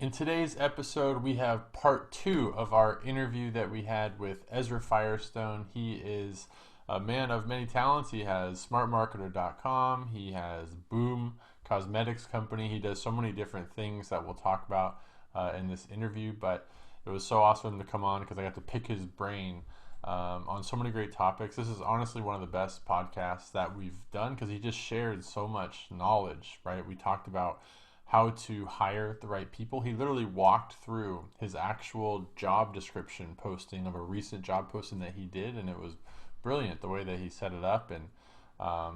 In today's episode, we have part two of our interview that we had with Ezra Firestone. He is a man of many talents. He has smartmarketer.com, he has Boom Cosmetics Company. He does so many different things that we'll talk about in this interview. But it was so awesome to come on because I got to pick his brain on so many great topics. This is honestly one of the best podcasts that we've done because he just shared so much knowledge, right? We talked about how to hire the right people. He literally walked through his actual job description posting of a recent job posting that he did, and it was brilliant the way that he set it up. And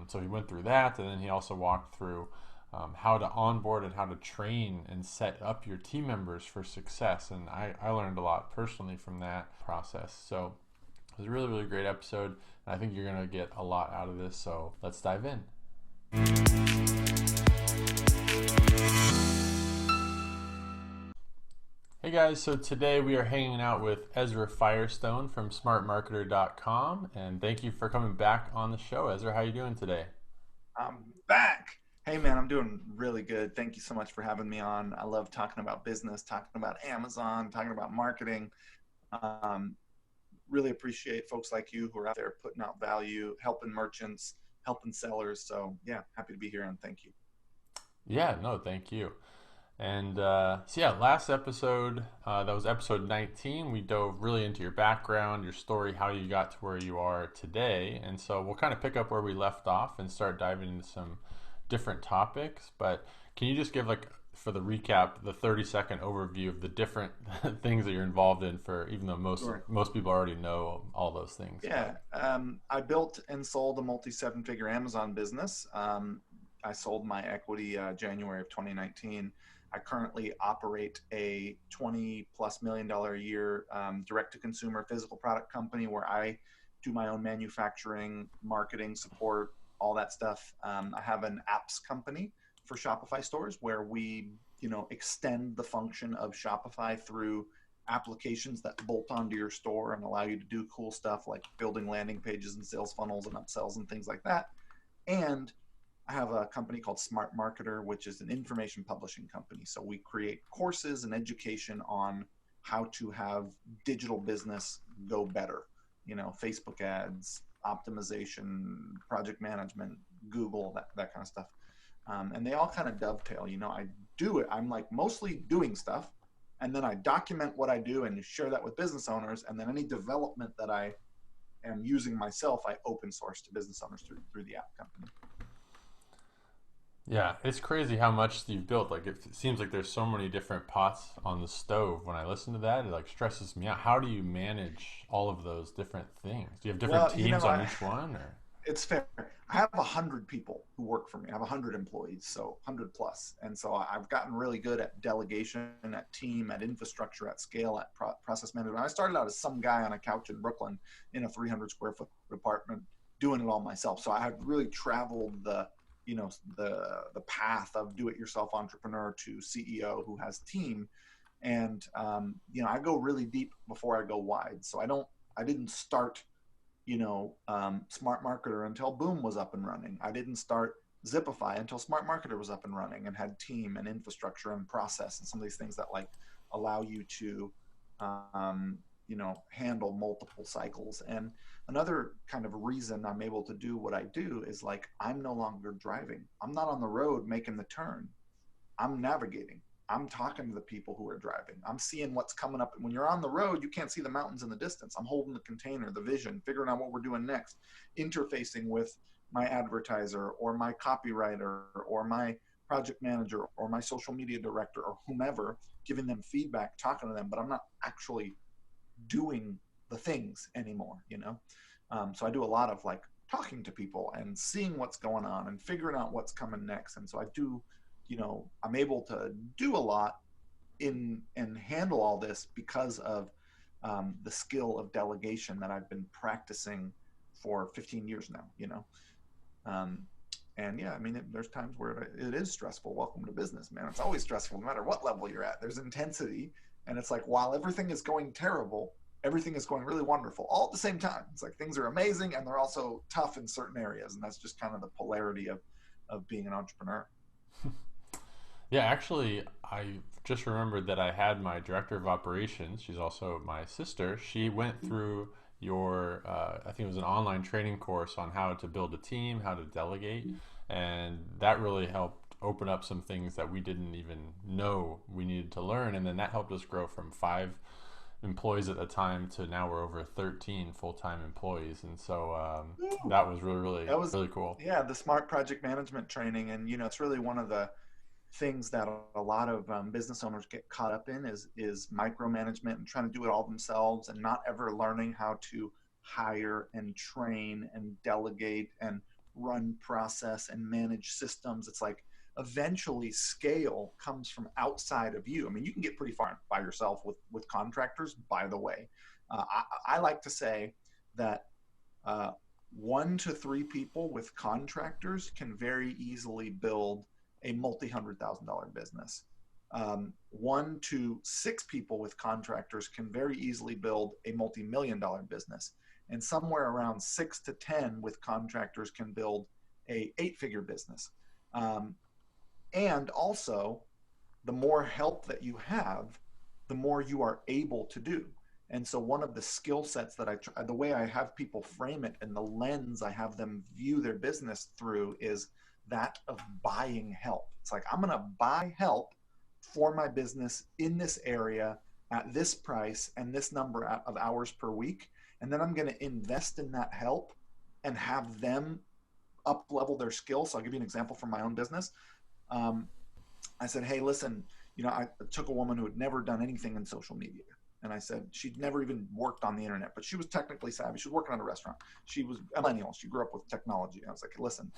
so he went through that, and then he also walked through how to onboard and how to train and set up your team members for success. And I learned a lot personally from that process. So it was a really, really great episode. And I think you're going to get a lot out of this. So let's dive in. Hey guys, so today we are hanging out with Ezra Firestone from smartmarketer.com, and thank you for coming back on the show. Ezra, how are you doing today? I'm back. Hey man, I'm doing really good. Thank you so much for having me on. I love talking about business, talking about Amazon, talking about marketing. Um, really appreciate folks like you who are out there putting out value, helping merchants, helping sellers. So yeah, happy to be here and thank you. Yeah, no, thank you. And so yeah, last episode, that was episode 19, we dove really into your background, your story, how you got to where you are today. And so we'll kind of pick up where we left off and start diving into some different topics. But can you just give, like, for the recap, the 30-second overview of the different things that you're involved in, for even though Sure. most people already know all those things. Yeah, I built and sold a multi seven-figure Amazon business. I sold my equity January of 2019. I currently operate a 20 plus $1 million a year direct to consumer physical product company where I do my own manufacturing, marketing, support, all that stuff. I have an apps company for Shopify stores where we, extend the function of Shopify through applications that bolt onto your store and allow you to do cool stuff like building landing pages and sales funnels and upsells and things like that. And I have a company called Smart Marketer, which is an information publishing company. So we create courses and education on how to have digital business go better. Facebook ads, optimization, project management, Google, that kind of stuff. And they all kind of dovetail. I do it. I'm like mostly doing stuff, and then I document what I do and share that with business owners. And then any development that I am using myself, I open source to business owners through the app company. Yeah, it's crazy how much you've built. Like, it seems like there's so many different pots on the stove. When I listen to that, it like stresses me out. How do you manage all of those different things? Do you have different Well, teams on each one, or? it's fair. I have 100 people who work for me. I have 100 employees, so 100 plus. And so I've gotten really good at delegation, at team, at infrastructure, at scale, at process management. I started out as some guy on a couch in Brooklyn in a 300 square foot apartment doing it all myself. So I have really traveled the path of do-it-yourself entrepreneur to CEO who has team. And I go really deep before I go wide. So I didn't start Smart Marketer until Boom was up and running. I didn't start Zipify until Smart Marketer was up and running and had team and infrastructure and process and some of these things that like allow you to, handle multiple cycles. And another kind of reason I'm able to do what I do is like I'm no longer driving. I'm not on the road making the turn. I'm navigating. I'm talking to the people who are driving. I'm seeing what's coming up. When you're on the road, you can't see the mountains in the distance. I'm holding the container, the vision, figuring out what we're doing next, interfacing with my advertiser or my copywriter or my project manager or my social media director or whomever, giving them feedback, talking to them, but I'm not actually doing the things anymore. So I do a lot of like talking to people and seeing what's going on and figuring out what's coming next. And so I do, I'm able to do a lot in and handle all this because of the skill of delegation that I've been practicing for 15 years now. Um, and yeah, I mean, there's times where it is stressful. Welcome to business, man. It's always stressful, no matter what level you're at. There's intensity, and it's like while everything is going terrible, everything is going really wonderful all at the same time. It's like things are amazing, and they're also tough in certain areas, and that's just kind of the polarity of being an entrepreneur. Yeah, actually, I just remembered that I had my director of operations. She's also my sister. She went through your, I think it was an online training course on how to build a team, how to delegate, and that really helped open up some things that we didn't even know we needed to learn. And then that helped us grow from 5 employees at the time to now we're over 13 full-time employees. And so Woo! that was really, really, That was, really cool. yeah, the smart project management training. And, it's really one of the things that a lot of business owners get caught up in is micromanagement and trying to do it all themselves and not ever learning how to hire and train and delegate and run process and manage systems. It's like eventually scale comes from outside of you. I mean, you can get pretty far by yourself with contractors, by the way. I like to say that uh, 1 to 3 people with contractors can very easily build a multi-$100,000 business. 1 to 6 people with contractors can very easily build a multi-million-dollar business. And somewhere around 6 to 10 with contractors can build a 8-figure business. Um, and also, the more help that you have, the more you are able to do. And so, one of the skill sets that the way I have people frame it and the lens I have them view their business through is that of buying help. It's like, I'm going to buy help for my business in this area at this price and this number of hours per week. And then I'm going to invest in that help and have them up level their skills. So, I'll give you an example from my own business. Um, I said, hey, listen, I took a woman who had never done anything in social media. And I said, she'd never even worked on the internet, but she was technically savvy. She was working at a restaurant. She was a millennial. She grew up with technology. I was like, listen,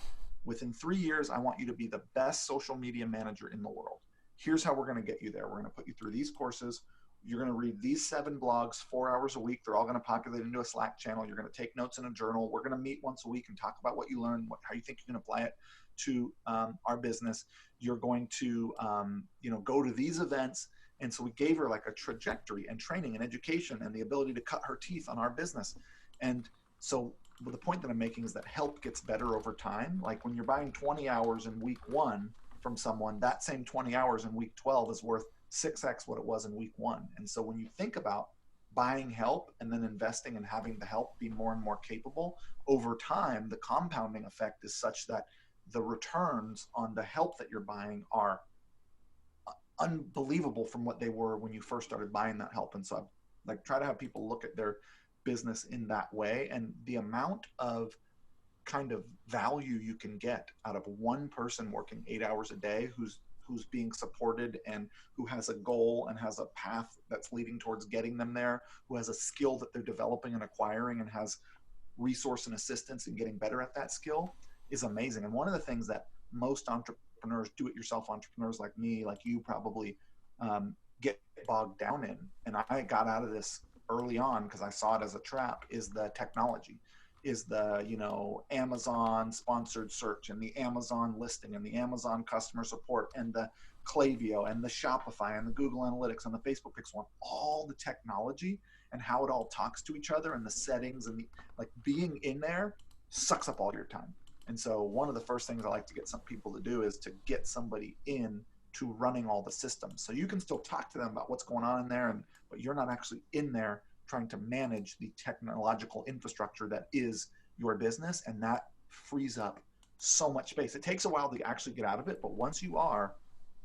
within 3 years, I want you to be the best social media manager in the world. Here's how we're going to get you there. We're going to put you through these courses. You're going to read these 7 blogs, 4 hours a week. They're all going to populate into a Slack channel. You're going to take notes in a journal. We're going to meet once a week and talk about what you learned, how you think you can apply it to our business. You're going to, go to these events. And so we gave her like a trajectory and training and education and the ability to cut her teeth on our business. And so the point that I'm making is that help gets better over time. Like when you're buying 20 hours in week 1 from someone, that same 20 hours in week 12 is worth 6x what it was in week 1. And so when you think about buying help and then investing and having the help be more and more capable over time, the compounding effect is such that the returns on the help that you're buying are unbelievable from what they were when you first started buying that help. And so I like try to have people look at their business in that way, and the amount of kind of value you can get out of one person working 8 hours a day who's being supported and who has a goal and has a path that's leading towards getting them there, who has a skill that they're developing and acquiring and has resource and assistance in getting better at that skill is amazing. And one of the things that most entrepreneurs, do-it-yourself entrepreneurs like me, like you probably get bogged down in, and I got out of this early on because I saw it as a trap, is the technology, is the, Amazon sponsored search and the Amazon listing and the Amazon customer support and the Klaviyo and the Shopify and the Google Analytics and the Facebook Pixel, all the technology and how it all talks to each other and the settings and the like being in there sucks up all your time. And so one of the first things I like to get some people to do is to get somebody in to running all the systems. So you can still talk to them about what's going on in there, but you're not actually in there trying to manage the technological infrastructure that is your business. And that frees up so much space. It takes a while to actually get out of it, but once you are,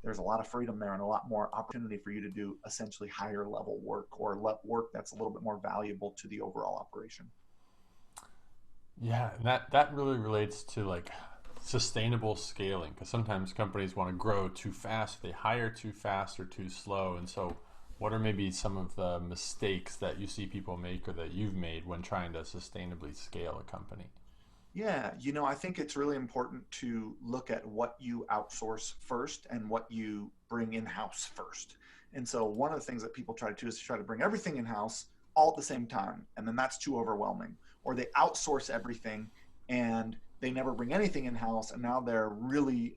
there's a lot of freedom there and a lot more opportunity for you to do essentially higher level work or work that's a little bit more valuable to the overall operation. Yeah, and that really relates to like sustainable scaling because sometimes companies want to grow too fast, they hire too fast or too slow. And so what are maybe some of the mistakes that you see people make or that you've made when trying to sustainably scale a company? Yeah, I think it's really important to look at what you outsource first and what you bring in house first. And so, one of the things that people try to do is to try to bring everything in house all at the same time. And then that's too overwhelming. Or they outsource everything and they never bring anything in house. And now they're really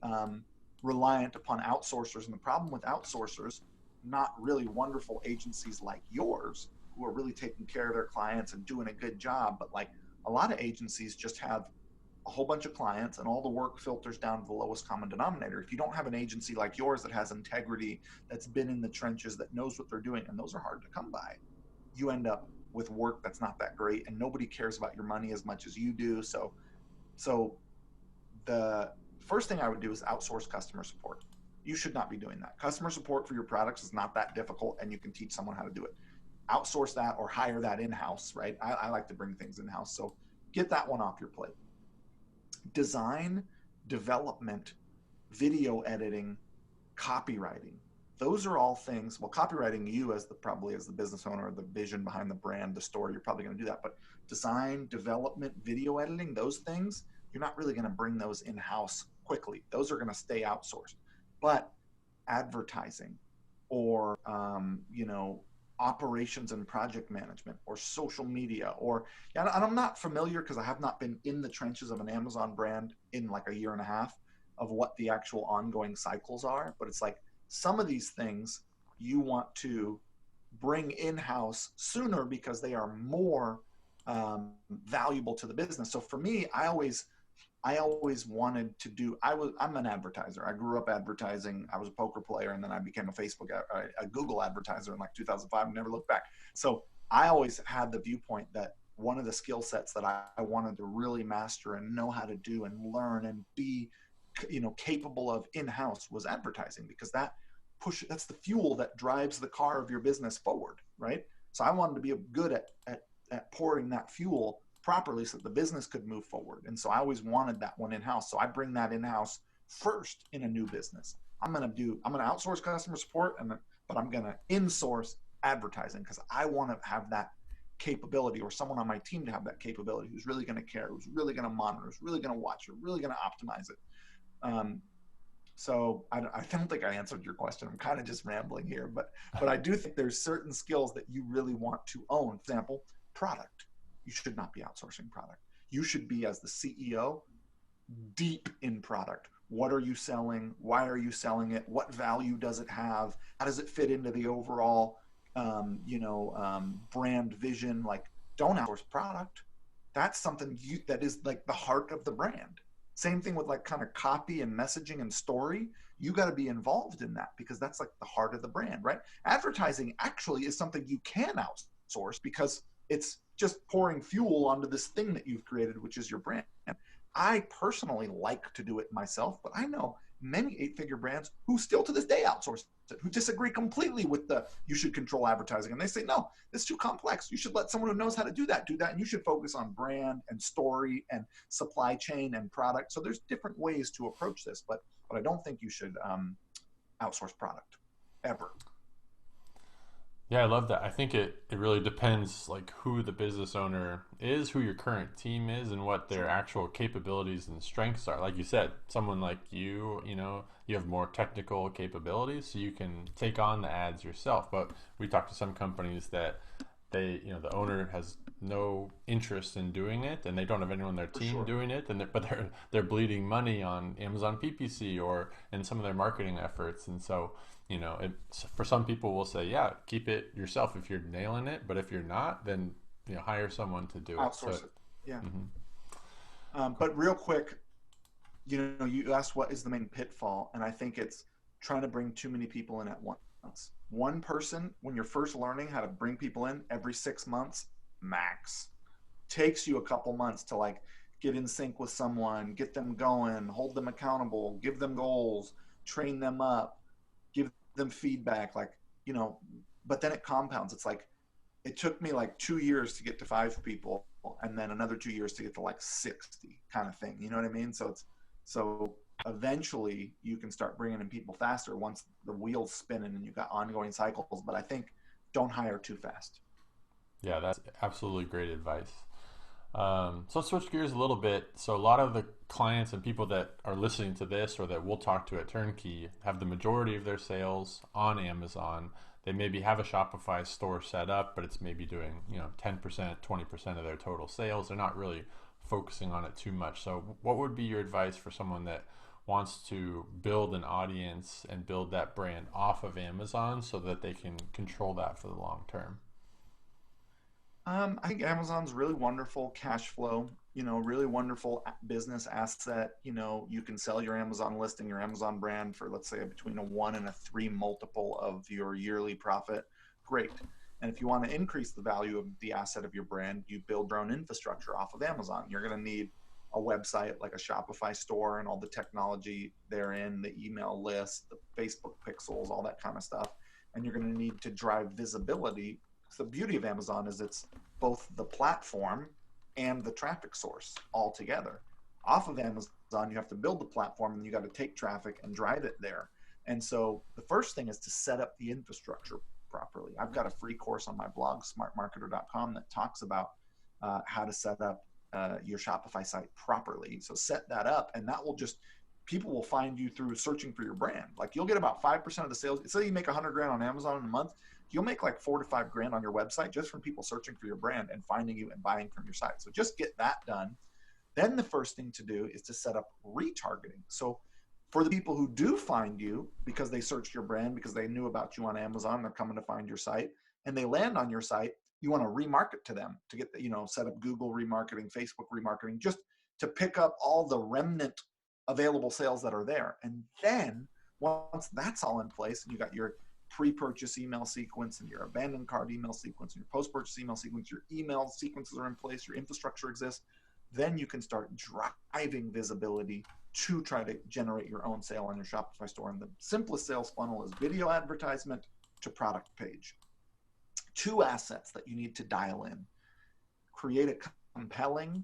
reliant upon outsourcers. And the problem with outsourcers, not really wonderful agencies like yours, who are really taking care of their clients and doing a good job, but like a lot of agencies just have a whole bunch of clients and all the work filters down to the lowest common denominator. If you don't have an agency like yours that has integrity, that's been in the trenches, that knows what they're doing, and those are hard to come by, you end up with work that's not that great, and nobody cares about your money as much as you do. So the first thing I would do is outsource customer support. You should not be doing that. Customer support for your products is not that difficult, and you can teach someone how to do it. Outsource that or hire that in-house, right? I like to bring things in-house. So get that one off your plate. Design, development, video editing, copywriting. Those are all things. Well, copywriting, you as the probably as the business owner, the vision behind the brand, the story, you're probably going to do that. But design, development, video editing, those things, you're not really going to bring those in-house quickly. Those are going to stay outsourced. But advertising, or operations and project management, or social media, or, and I'm not familiar because I have not been in the trenches of an Amazon brand in like a year and a half of what the actual ongoing cycles are, but it's like some of these things you want to bring in-house sooner because they are more valuable to the business. So for me, I always wanted to do, I'm an advertiser. I grew up advertising. I was a poker player, and then I became a Google advertiser in like 2005 and never looked back. So I always had the viewpoint that one of the skill sets that I wanted to really master and know how to do and learn and be, capable of in-house was advertising, because that's the fuel that drives the car of your business forward, right? So I wanted to be good at pouring that fuel properly so that the business could move forward. And so I always wanted that one in-house. So I bring that in-house first in a new business. I'm going to outsource customer support, but I'm going to insource advertising because I want to have that capability, or someone on my team to have that capability, who's really going to care, who's really going to monitor, who's really going to watch, who's really going to optimize it. So I don't think I answered your question. I'm kind of just rambling here, but I do think there's certain skills that you really want to own. For example, product. You should not be outsourcing product. You should be, as the CEO, deep in product. What are you selling? Why are you selling it? What value does it have? How does it fit into the overall, brand vision? Like, don't outsource product. That's something that is like the heart of the brand. Same thing with like kind of copy and messaging and story. You got to be involved in that because that's like the heart of the brand, right? Advertising actually is something you can outsource because it's just pouring fuel onto this thing that you've created, which is your brand. I personally like to do it myself, but I know many 8-figure brands who still to this day outsource it, who disagree completely with you should control advertising. And they say, no, it's too complex. You should let someone who knows how to do that. And you should focus on brand and story and supply chain and product. So there's different ways to approach this, but I don't think you should outsource product ever. Yeah, I love that. I think it really depends like who the business owner is, who your current team is, and what their Sure. actual capabilities and strengths are. Like you said, someone like you have more technical capabilities, so you can take on the ads yourself. But we talked to some companies that the owner has no interest in doing it, and they don't have anyone on their For team sure. doing it, but they're bleeding money on Amazon PPC or in some of their marketing efforts, and so for some people will say, yeah, keep it yourself if you're nailing it, but if you're not, then hire someone to do it. So, Outsource it. Yeah. mhm. But real quick, you asked what is the main pitfall, and I think it's trying to bring too many people in at once. One person, when you're first learning how to bring people in every 6 months, max. Takes you a couple months to like get in sync with someone, get them going, hold them accountable, give them goals, train them up, give them feedback, but then it compounds. It's like it took me like 2 years to get to 5 people, and then another 2 years to get to like 60, kind of thing. You know what I mean? So eventually you can start bringing in people faster once the wheels spinning and you've got ongoing cycles. But I think don't hire too fast. Yeah, that's absolutely great advice. So let's switch gears a little bit. So a lot of the clients and people that are listening to this or that we'll talk to at Turnkey have the majority of their sales on Amazon. They maybe have a Shopify store set up, but it's maybe doing 10%, 20% of their total sales. They're not really focusing on it too much. So what would be your advice for someone that wants to build an audience and build that brand off of Amazon so that they can control that for the long term? I think Amazon's really wonderful cash flow. really wonderful business asset. You can sell your Amazon listing, your Amazon brand for, let's say, between a 1 and a 3 multiple of your yearly profit. Great. And if you want to increase the value of the asset of your brand, you build your own infrastructure off of Amazon. You're going to need a website like a Shopify store and all the technology therein, the email list, the Facebook pixels, all that kind of stuff. And you're going to need to drive visibility. So the beauty of Amazon is it's both the platform and the traffic source all together. Off of Amazon, you have to build the platform and you got to take traffic and drive it there. And so the first thing is to set up the infrastructure properly. I've got a free course on my blog, smartmarketer.com, that talks about how to set up your Shopify site properly. So set that up, and that will just, people will find you through searching for your brand. Like you'll get about 5% of the sales. Say you make 100 grand on Amazon in a month, you'll make like 4 to 5 grand on your website just from people searching for your brand and finding you and buying from your site. So just get that done. Then the first thing to do is to set up retargeting. So for the people who do find you because they searched your brand, because they knew about you on Amazon, they're coming to find your site and they land on your site, you want to remarket to them to get set up Google remarketing, Facebook remarketing, just to pick up all the remnant available sales that are there. And then once that's all in place and you got your pre-purchase email sequence and your abandoned cart email sequence and your post-purchase email sequence, your email sequences are in place, your infrastructure exists, then you can start driving visibility to try to generate your own sale on your Shopify store. And the simplest sales funnel is video advertisement to product page. 2 assets that you need to dial in. Create a compelling,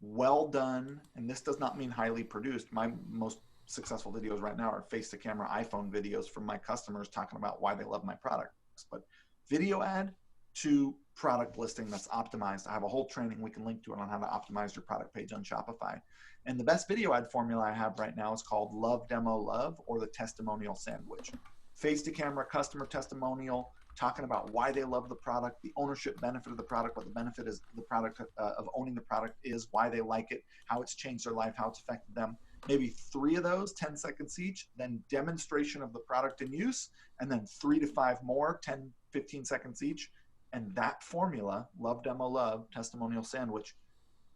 well done, and this does not mean highly produced. My most successful videos right now are face-to-camera iPhone videos from my customers talking about why they love my products. But video ad to product listing that's optimized. I have a whole training we can link to it on how to optimize your product page on Shopify. And the best video ad formula I have right now is called Love Demo Love, or the testimonial sandwich. Face-to-camera customer testimonial, talking about why they love the product, the ownership benefit of the product, what the benefit is the product of owning the product is, why they like it, how it's changed their life, how it's affected them. Maybe 3 of those, 10 seconds each, then demonstration of the product in use, and then 3 to 5 more, 10, 15 seconds each. And that formula, Love Demo Love, testimonial sandwich,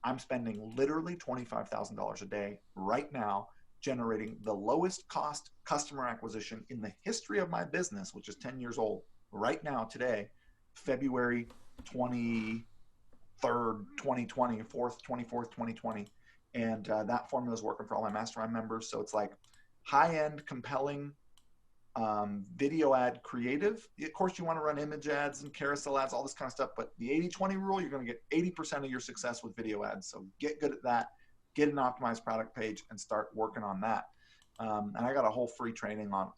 I'm spending literally $25,000 a day right now generating the lowest cost customer acquisition in the history of my business, which is 10 years old, right now, today, February 23rd, 2020, 24th, 2020. And that formula is working for all my mastermind members. So it's like high-end, compelling video ad creative. Of course, you want to run image ads and carousel ads, all this kind of stuff. But the 80-20 rule, you're going to get 80% of your success with video ads. So get good at that, get an optimized product page, and start working on that. And I got a whole free training on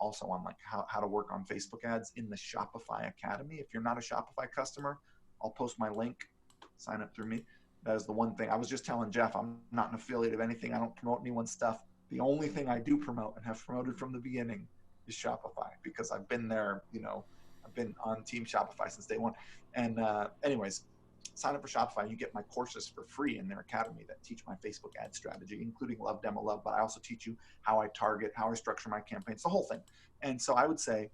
like how to work on Facebook ads in the Shopify Academy. If you're not a Shopify customer, I'll post my link, sign up through me. That is the one thing. I was just telling Jeff, I'm not an affiliate of anything. I don't promote anyone's stuff. The only thing I do promote and have promoted from the beginning is Shopify, because I've been there, I've been on Team Shopify since day one. And anyways, sign up for Shopify and you get my courses for free in their academy that teach my Facebook ad strategy, including Love Demo Love, but I also teach you how I target, how I structure my campaigns, the whole thing. And so I would say,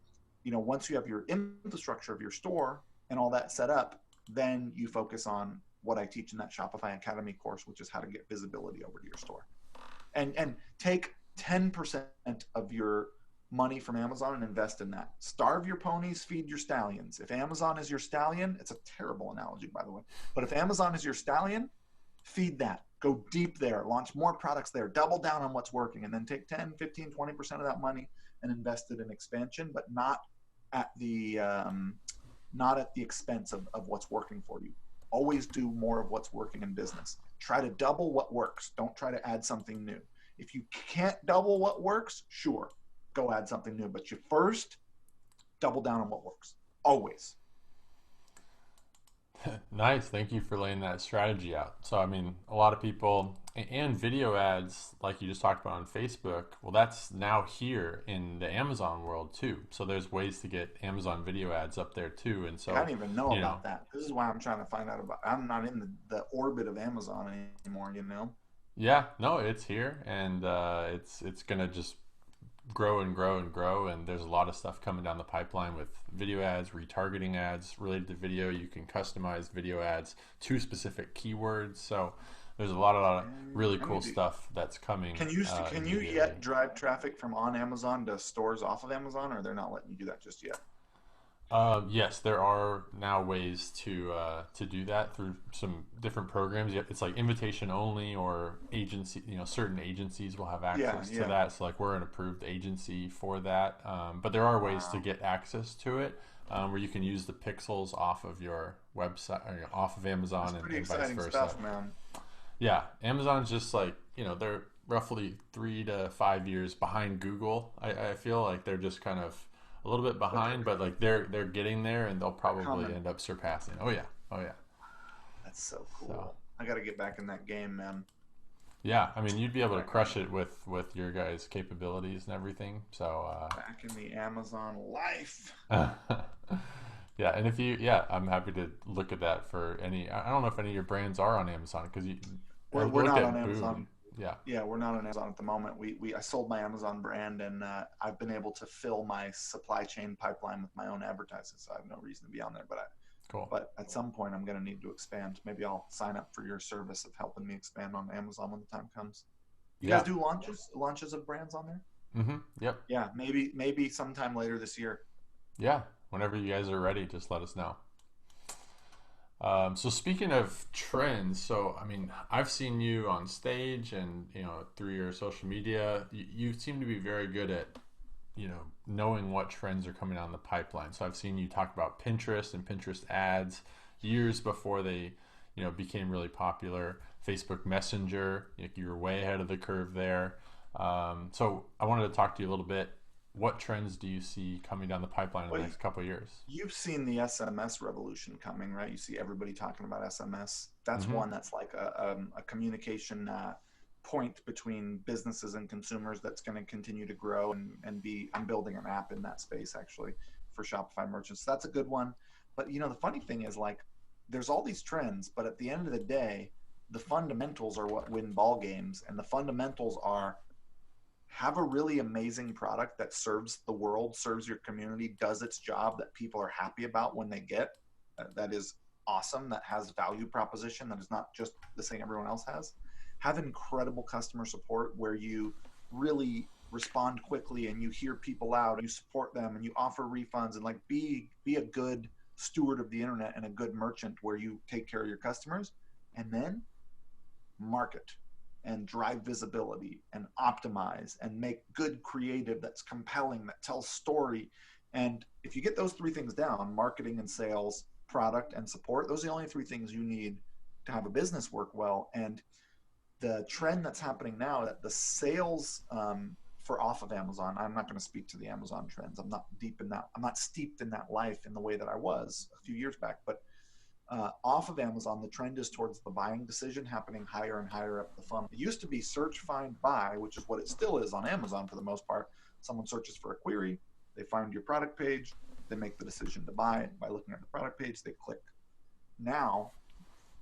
once you have your infrastructure of your store and all that set up, then you focus on what I teach in that Shopify Academy course, which is how to get visibility over to your store. And take 10% of your money from Amazon and invest in that. Starve your ponies, feed your stallions. If Amazon is your stallion, it's a terrible analogy, by the way, but if Amazon is your stallion, feed that. Go deep there, launch more products there, double down on what's working, and then take 10, 15, 20% of that money and invest it in expansion, but not at the expense of what's working for you. Always do more of what's working in business. Try to double what works. Don't try to add something new. If you can't double what works, sure, go add something new, but you first double down on what works, always. Nice. Thank you for laying that strategy out. So, I mean, a lot of people, and video ads, like you just talked about on Facebook, well, that's now here in the Amazon world too. So there's ways to get Amazon video ads up there too. And so I don't even know about that. This is why I'm trying to find out about, I'm not in the orbit of Amazon anymore, Yeah, no, it's here, and it's gonna just grow and grow and grow, and there's a lot of stuff coming down the pipeline with video ads, retargeting ads related to video. You can customize video ads to specific keywords. So There's a lot of really I cool need to. stuff that's coming Can you immediately. yet drive traffic from on Amazon to stores off of Amazon, or they're not letting you do that just yet? Yes, there are now ways to do that through some different programs. It's like invitation only, or agency. Certain agencies will have Yeah, access to yeah. that. So like we're an approved agency for that. But there are ways to Wow. get access to it, where you can use the pixels off of your website, or, off of That's Amazon, pretty and vice exciting versa. stuff, man. Yeah, Amazon's just like, they're roughly 3 to 5 years behind Google. I feel like they're just kind of a little bit But behind, but like they're getting there, and they'll they're probably coming. end up surpassing. Oh yeah, oh yeah. That's so So cool. I got to get back in that game, man. yeah, I mean, you'd be Get able to back in crush it. it with your guys' capabilities and everything. So Back in the Amazon life. yeah, and if you, yeah, I'm happy to look at that for any. I don't know if any of your brands are on Amazon, because I We're looked not on at Boom. Amazon. Yeah, Yeah, we're not on Amazon at the moment. We I sold my Amazon brand, and I've been able to fill my supply chain pipeline with my own advertising, so I have no reason to be on there. cool. But at some point, I'm going to need to expand. Maybe I'll sign up for your service of helping me expand on Amazon when the time comes. You guys Yeah. do launches of brands on there? Yep. Yeah, maybe sometime later this year. Yeah. Whenever you guys are ready, just let us know. So speaking of trends, so I mean, I've seen you on stage, and through your social media. You seem to be very good at knowing what trends are coming down the pipeline. So I've seen you talk about Pinterest and Pinterest ads years before they became really popular. Facebook Messenger, you were way ahead of the curve there. So I wanted to talk to you a little bit. What trends do you see coming down the pipeline in the Well, next couple of years? you've seen the SMS revolution coming, right? You see everybody talking about SMS. That's Mm-hmm. one that's like a communication point between businesses and consumers that's going to continue to grow and be. I'm building an app in that space actually for Shopify merchants. So that's a good one. But the funny thing is, like, there's all these trends, but at the end of the day, the fundamentals are what win ball games, and the fundamentals are have a really amazing product that serves the world, serves your community, does its job that people are happy about when they get. That is awesome. That has value proposition. That is not just the thing everyone else has. Have incredible customer support where you really respond quickly and you hear people out and you support them and you offer refunds, and like be a good steward of the internet and a good merchant where you take care of your customers, and then market and drive visibility and optimize and make good creative that's compelling, that tells story. And if you get those three things down, marketing and sales, product and support, those are the only three things you need to have a business work well. And the trend that's happening now, that the sales for off of Amazon, I'm not going to speak to the Amazon trends. I'm not deep in that. I'm not steeped in that life in the way that I was a few years back. But off of Amazon, the trend is towards the buying decision happening higher and higher up the funnel. It used to be search, find, buy, which is what it still is on Amazon for the most part. Someone searches for a query, they find your product page, they make the decision to buy it. By looking at the product page, they click. Now,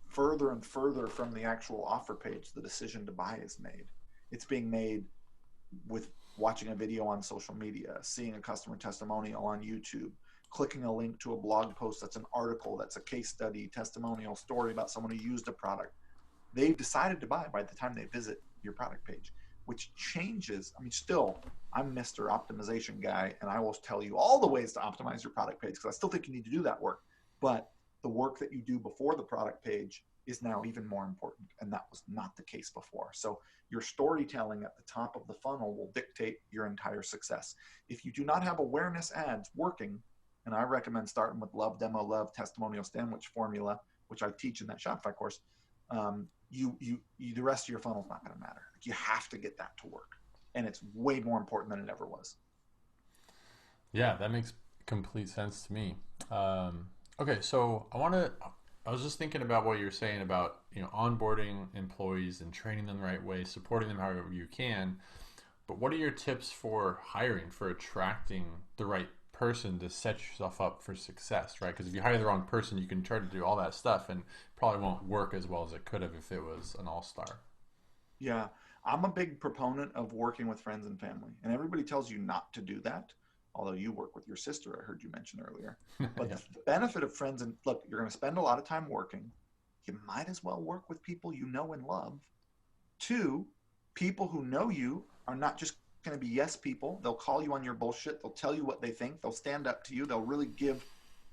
further and further from the actual offer page, the decision to buy is made. It's being made with watching a video on social media, seeing a customer testimonial on YouTube, clicking a link to a blog post that's an article, that's a case study, testimonial story about someone who used a product. They've decided to buy by the time they visit your product page, which changes. I mean, still, I'm Mr. Optimization guy, and I will tell you all the ways to optimize your product page because I still think you need to do that work. But the work that you do before the product page is now even more important, and that was not the case before. So your storytelling at the top of the funnel will dictate your entire success. If you do not have awareness ads working, and I recommend starting with love, demo, love, testimonial sandwich formula, which I teach in that Shopify course, the rest of your funnel is not going to matter. Like, you have to get that to work, and it's way more important than it ever was. Yeah, that makes complete sense to me. Okay, so I was just thinking about what you're saying about onboarding employees and training them the right way, supporting them however you can. But what are your tips for hiring, for attracting the right person to set yourself up for success, right? Because if you hire the wrong person, you can try to do all that stuff and probably won't work as well as it could have if it was an all-star. Yeah, I'm a big proponent of working with friends and family, and everybody tells you not to do that. Although you work with your sister, I heard you mention earlier. But Yeah. the benefit of friends, and look, you're going to spend a lot of time working. you might as well work with people you know and love. Two, people who know you are not just going to be yes people. They'll call you on your bullshit. They'll tell you what they think. They'll stand up to you. They'll really give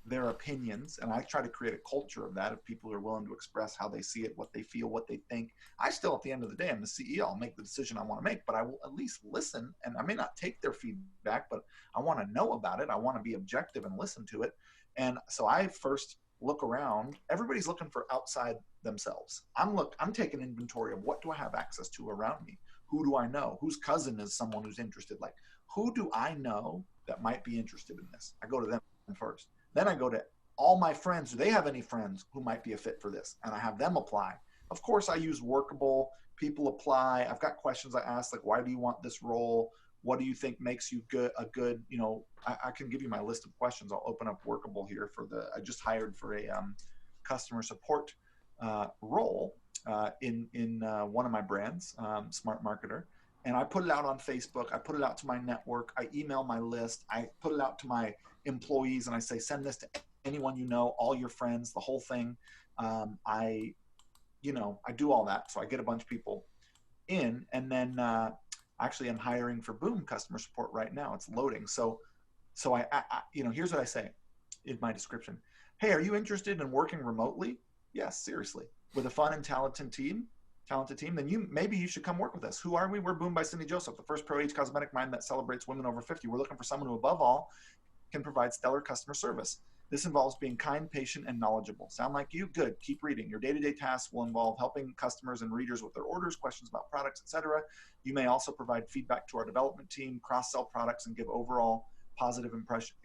their opinions. And I try to create a culture of that, of people who are willing to express how they see it, what they feel, what they think. I still, at the end of the day, I'm the CEO. I'll make the decision I want to make, but I will at least listen. And I may not take their feedback, but I want to know about it. I want to be objective and listen to it. And so I first look around. Everybody's looking for outside themselves. I'm taking inventory of what do I have access to around me? Who do I know? Whose cousin is someone who's interested? Like, who do I know that might be interested in this? I go to them first. Then I go to all my friends. Do they have any friends who might be a fit for this? And I have them apply. Of course, I use Workable. People apply. I've got questions I ask, like, why do you want this role? What do you think makes you a good, I can give you my list of questions. I'll open up Workable here I just hired for a customer support role in one of my brands, Smart Marketer. And I put it out on Facebook. I put it out to my network. I email my list. I put it out to my employees and I say, send this to anyone you know, all your friends, the whole thing. I do all that. So I get a bunch of people in, and then actually I'm hiring for Boom customer support right now. It's loading. So I here's what I say in my description. Hey, are you interested in working remotely? Yes, seriously. With a fun and talented team, then maybe you should come work with us. Who are we? We're Boom by Cindy Joseph, the first pro age cosmetic brand that celebrates women over 50. We're looking for someone who, above all, can provide stellar customer service. This involves being kind, patient, and knowledgeable. Sound like you? Good. Keep reading. Your day-to-day tasks will involve helping customers and readers with their orders, questions about products, etc. You may also provide feedback to our development team, cross-sell products, and give an overall positive impression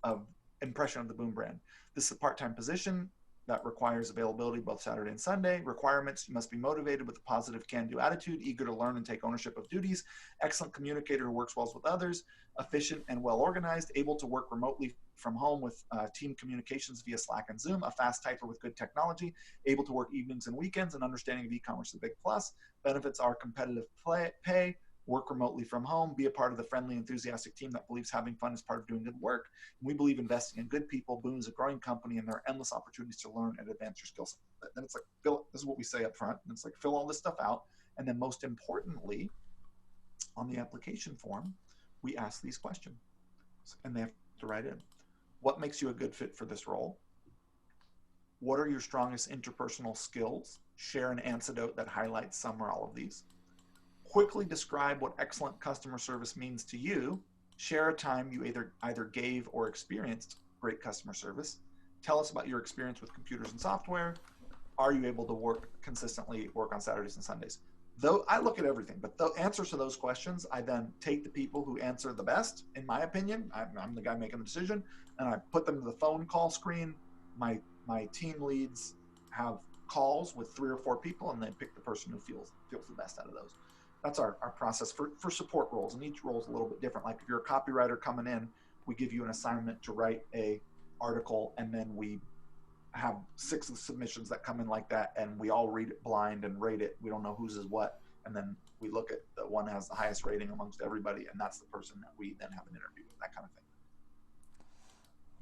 of the Boom brand. This is a part-time position that requires availability both Saturday and Sunday. Requirements: you must be motivated with a positive can-do attitude, eager to learn and take ownership of duties, excellent communicator who works well with others, efficient and well-organized, able to work remotely from home with team communications via Slack and Zoom, a fast typer with good technology, able to work evenings and weekends, and understanding of e-commerce is a big plus. Benefits are competitive pay, work remotely from home, be a part of the friendly, enthusiastic team that believes having fun is part of doing good work. We believe investing in good people. Boom is a growing company, and there are endless opportunities to learn and advance your skill set. Then it's like, this is what we say up front. And it's like, fill all this stuff out. And then most importantly, on the application form, we ask these questions. And they have to write in. What makes you a good fit for this role? What are your strongest interpersonal skills? Share an anecdote that highlights some or all of these. Quickly describe what excellent customer service means to you. Share a time you either gave or experienced great customer service. Tell us about your experience with computers and software. Are you able to work on Saturdays and Sundays? Though I look at everything, but the answers to those questions, I then take the people who answer the best, in my opinion. I'm the guy making the decision, and I put them to the phone call screen. My team leads have calls with 3 or 4 people, and they pick the person who feels the best out of those. That's our process for support roles, and each role is a little bit different. Like if you're a copywriter coming in, we give you an assignment to write a article, and then we have 6 submissions that come in like that, and we all read it blind and rate it. We don't know whose is what, and then we look at the one that has the highest rating amongst everybody, and that's the person that we then have an interview with, that kind of thing.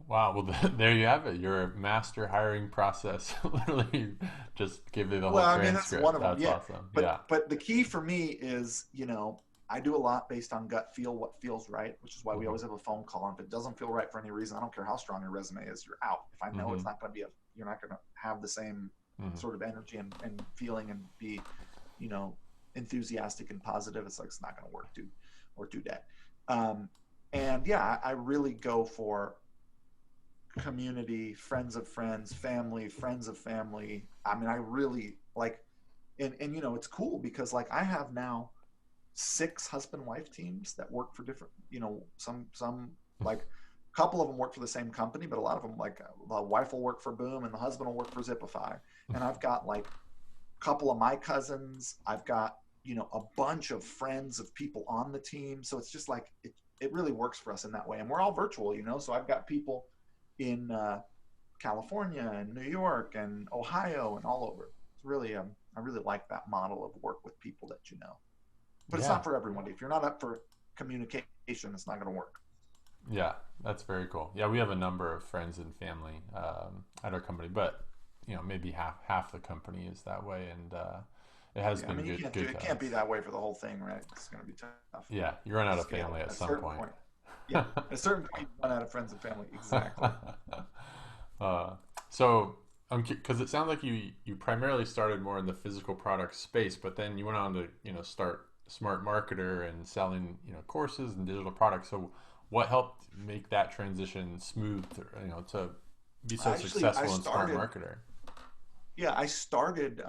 Wow. Well, there you have it. Your master hiring process. Literally, just give you the whole Well, I mean, that's transcript. one of them. That's Yeah. awesome. Yeah. But the key for me is, I do a lot based on gut feel, what feels right, which is why we always have a phone call. And if it doesn't feel right for any reason, I don't care how strong your resume is, you're out. If I know it's not going to be you're not going to have the same sort of energy and feeling and be, enthusiastic and positive, it's like, it's not going to work, dude, or do that. And yeah, I really go for community, friends of friends, family, friends of family. I mean, I really like, and it's cool because like I have now 6 husband-wife teams that work for different, some like a couple of them work for the same company, but a lot of them, like the wife will work for Boom and the husband will work for Zipify. And I've got like a couple of my cousins. I've got, a bunch of friends of people on the team. So it's just like, it really works for us in that way. And we're all virtual, so I've got people in California and New York and Ohio and all over. It's really, I really like that model of work with people that But it's not for everyone. If you're not up for communication, it's not going to work. Yeah, that's very cool. Yeah, we have a number of friends and family at our company, but maybe half the company is that way, and it has Yeah, I been mean, good it can't be times. that way for the whole thing, right? It's going to be tough Yeah, you run out to of scale family at at a some certain point. point. Yeah, at a certain point, you run out of friends and family. Exactly. uh, so, because it sounds like you primarily started more in the physical product space, but then you went on to start Smart Marketer and selling courses and digital products. So, what helped make that transition smooth to be so Actually, I successful in Smart started. Marketer? Yeah, I started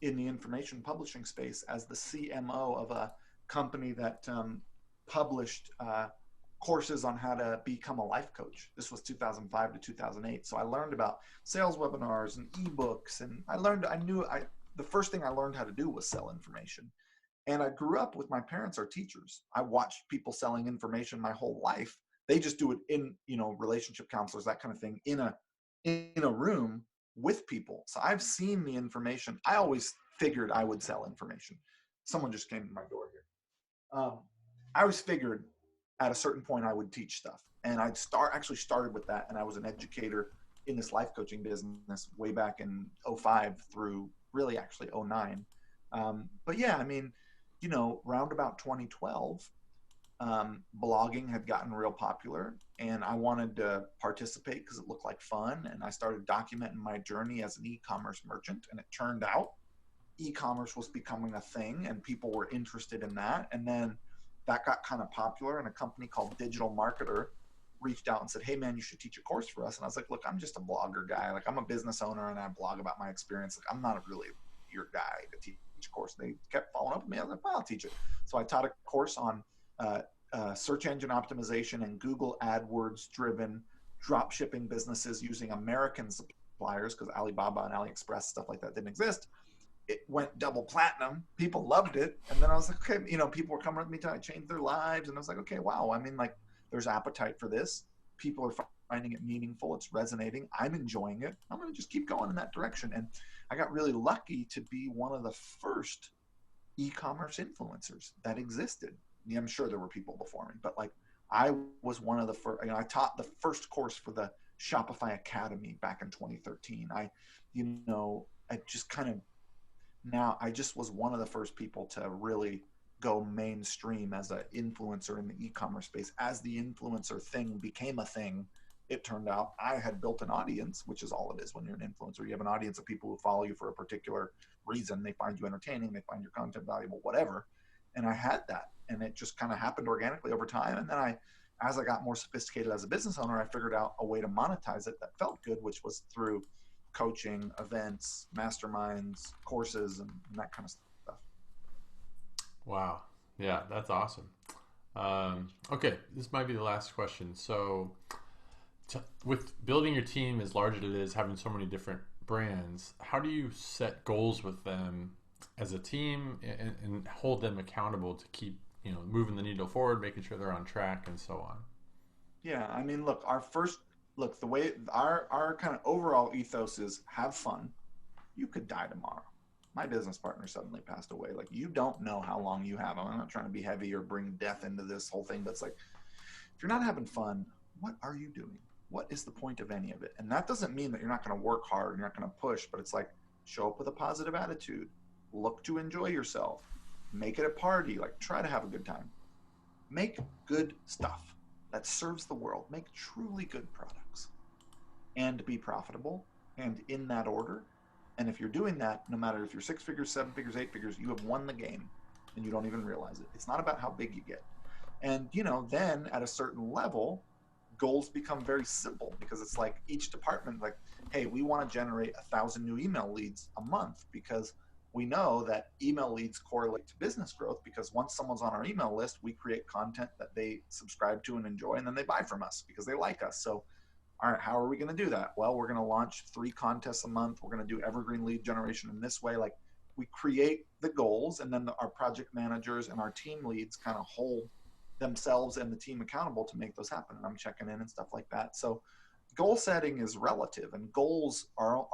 in the information publishing space as the CMO of a company that published courses on how to become a life coach. This was 2005 to 2008. So I learned about sales webinars and ebooks, and the first thing I learned how to do was sell information. And I grew up with my parents are teachers. I watched people selling information my whole life. They just do it in, relationship counselors, that kind of thing, in a room with people. So I've seen the information. I always figured I would sell information. Someone just came to my door here. I always figured at a certain point I would teach stuff, and actually started with that. And I was an educator in this life coaching business way back in '05 through really actually '09. But yeah, I mean, round about 2012, blogging had gotten real popular, and I wanted to participate because it looked like fun. And I started documenting my journey as an e-commerce merchant, and it turned out e-commerce was becoming a thing and people were interested in that. And then that got kind of popular, and a company called Digital Marketer reached out and said, hey man, you should teach a course for us. And I was like, look, I'm just a blogger guy. Like, I'm a business owner and I blog about my experience. Like, I'm not really your guy to teach a course. And they kept following up with me. I was like, well, I'll teach it. So I taught a course on uh, search engine optimization and Google AdWords driven drop shipping businesses using American suppliers, because Alibaba and AliExpress, stuff like that, didn't exist. It went double platinum. People loved it. And then I was like, okay, people were coming with me to change their lives. And I was like, okay, wow. I mean, like, there's appetite for this. People are finding it meaningful. It's resonating. I'm enjoying it. I'm going to just keep going in that direction. And I got really lucky to be one of the first e-commerce influencers that existed. Yeah, I'm sure there were people before me, but like, I was one of the first. I taught the first course for the Shopify Academy back in 2013. I just kind of now I just was one of the first people to really go mainstream as an influencer in the e-commerce space. As the influencer thing became a thing, it turned out I had built an audience, which is all it is when you're an influencer. You have an audience of people who follow you for a particular reason. They find you entertaining, they find your content valuable, whatever. And I had that, and it just kind of happened organically over time. And then as I got more sophisticated as a business owner, I figured out a way to monetize it that felt good, which was through coaching, events, masterminds, courses, and that kind of stuff. Wow. Yeah, that's awesome. Okay, this might be the last question. So, with building your team as large as it is, having so many different brands, how do you set goals with them as a team and hold them accountable to keep moving the needle forward, making sure they're on track, and so on? Yeah, I mean, look, the way our kind of overall ethos is have fun. You could die tomorrow. My business partner suddenly passed away. Like, you don't know how long you have. I'm not trying to be heavy or bring death into this whole thing, but it's like, if you're not having fun, what are you doing? What is the point of any of it? And that doesn't mean that you're not going to work hard, you're not going to push, but it's like, show up with a positive attitude, look to enjoy yourself, make it a party, like, try to have a good time. Make good stuff that serves the world, make truly good products, and be profitable, and in that order. And if you're doing that, no matter if you're 6 figures, 7 figures, 8 figures, you have won the game and you don't even realize it. It's not about how big you get. And then at a certain level, goals become very simple, because it's like each department, like, hey, we want to generate 1,000 new email leads a month, because we know that email leads correlate to business growth, because once someone's on our email list, we create content that they subscribe to and enjoy, and then they buy from us because they like us. So, all right, how are we going to do that? Well, we're going to launch 3 contests a month. We're going to do evergreen lead generation in this way. Like, we create the goals, and then our project managers and our team leads kind of hold themselves and the team accountable to make those happen. And I'm checking in and stuff like that. So goal setting is relative, and goals are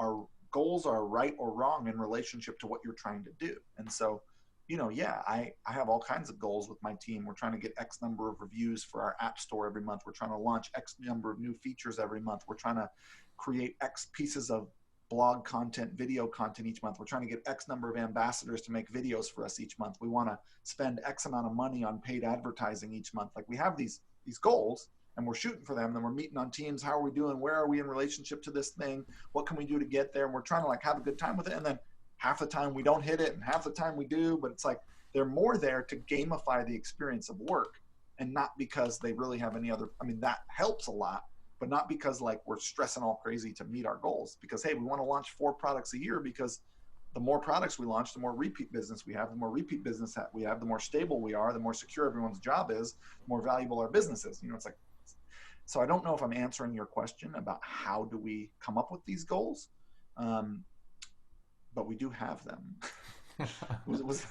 right or wrong in relationship to what you're trying to do. And so yeah, I have all kinds of goals with my team. We're trying to get X number of reviews for our app store every month. We're trying to launch X number of new features every month. We're trying to create X pieces of blog content, video content each month. We're trying to get X number of ambassadors to make videos for us each month. We want to spend X amount of money on paid advertising each month. Like we have these goals and we're shooting for them. Then we're meeting on teams. How are we doing? Where are we in relationship to this thing? What can we do to get there? And we're trying to like have a good time with it. And then half the time we don't hit it and half the time we do, but it's like they're more there to gamify the experience of work and not because they really have any other, I mean, that helps a lot, but not because like we're stressing all crazy to meet our goals because, hey, we want to launch 4 products a year because the more products we launch, the more repeat business we have, the more repeat business that we have, the more stable we are, the more secure everyone's job is, the more valuable our business is. It's like, so I don't know if I'm answering your question about how do we come up with these goals. But we do have them. was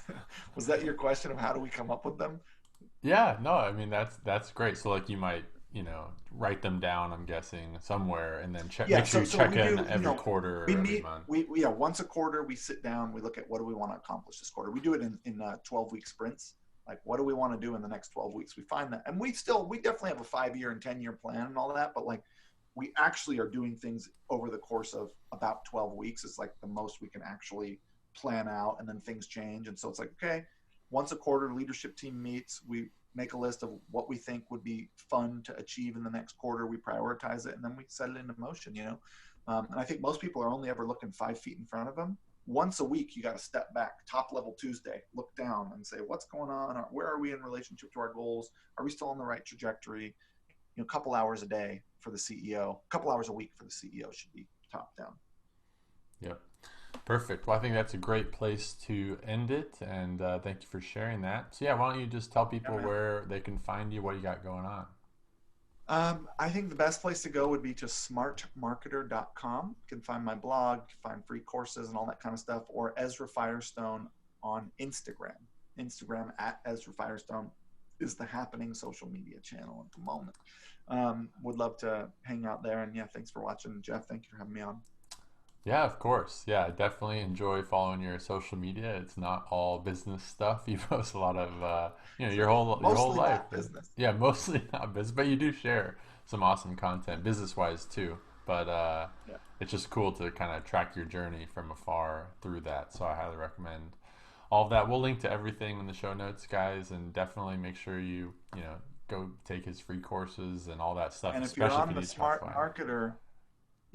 that your question of how do we come up with them? Yeah, no, I mean that's great. So like you might, write them down, I'm guessing, somewhere and then check Yeah, make sure so you so check we in do, every quarter we or every meet, month. yeah, once a quarter we sit down, we look at what do we want to accomplish this quarter. We do it in 12-week sprints. Like what do we want to do in the next 12 weeks? We find that, and we definitely have a 5-year and 10-year plan and all that, but like we actually are doing things over the course of about 12 weeks is like the most we can actually plan out, and then things change. And so it's like, okay, once a quarter leadership team meets, we make a list of what we think would be fun to achieve in the next quarter. We prioritize it and then we set it into motion, and I think most people are only ever looking 5 feet in front of them. Once a week, you got to step back, top level Tuesday, look down and say, what's going on? Where are we in relationship to our goals? Are we still on the right trajectory? A couple hours a day for the CEO, a couple hours a week for the CEO should be top down. Yep. Perfect. Well, I think that's a great place to end it, and thank you for sharing that. So yeah, why don't you just tell Yeah, people man. where they can find you, what you got going on? I think the best place to go would be to smartmarketer.com. You can find my blog, find free courses and all that kind of stuff, or Ezra Firestone on Instagram. Instagram at Ezra Firestone is the happening social media channel at the moment. Would love to hang out there. And yeah, thanks for watching, Jeff. Thank you for having me on. Yeah, of course. Yeah, I definitely enjoy following your social media. It's not all business stuff. You post a lot of, your whole Mostly life. not business. Yeah, mostly not business, but you do share some awesome content, business-wise too. But Yeah. it's just cool to kind of track your journey from afar through that. So I highly recommend all of that. We'll link to everything in the show notes, guys, and definitely make sure you go take his free courses and all that stuff, And if you're especially if on you the need Smart Shopify. Marketer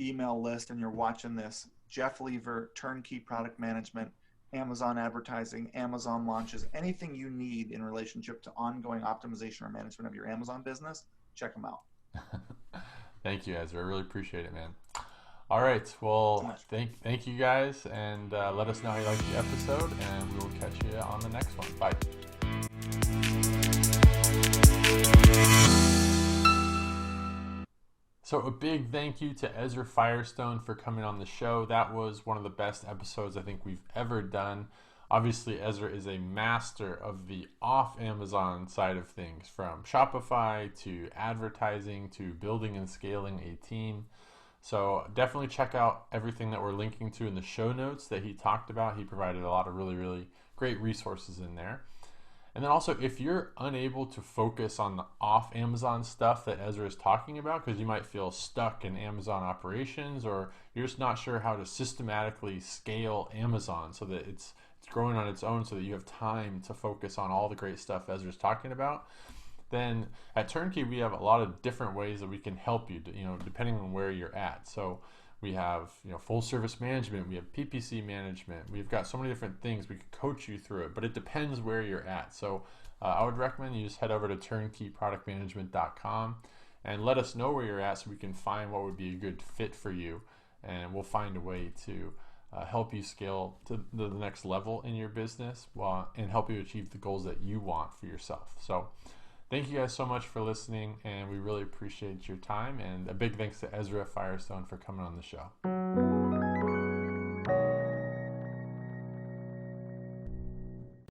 email list and you're watching this, Jeff Lever, turnkey product management, Amazon advertising, Amazon launches, anything you need in relationship to ongoing optimization or management of your Amazon business, check them out. Thank you, Ezra. I really appreciate it, man. All right. So Well, much. thank you guys, and let us know how you like the episode, and we will catch you on the next one. Bye. So a big thank you to Ezra Firestone for coming on the show. That was one of the best episodes I think we've ever done. Obviously, Ezra is a master of the off Amazon side of things, from Shopify to advertising to building and scaling a team. So definitely check out everything that we're linking to in the show notes that he talked about. He provided a lot of really, really great resources in there. And then also, if you're unable to focus on the off Amazon stuff that Ezra is talking about, because you might feel stuck in Amazon operations, or you're just not sure how to systematically scale Amazon so that it's growing on its own, so that you have time to focus on all the great stuff Ezra's talking about, then at Turnkey we have a lot of different ways that we can help you, depending on where you're at. So we have full service management, we have PPC management, we've got so many different things. We could coach you through it, but it depends where you're at. So I would recommend you just head over to turnkeyproductmanagement.com and let us know where you're at, so we can find what would be a good fit for you, and we'll find a way to help you scale to the next level in your business, and help you achieve the goals that you want for yourself. So thank you guys so much for listening, and we really appreciate your time. And a big thanks to Ezra Firestone for coming on the show.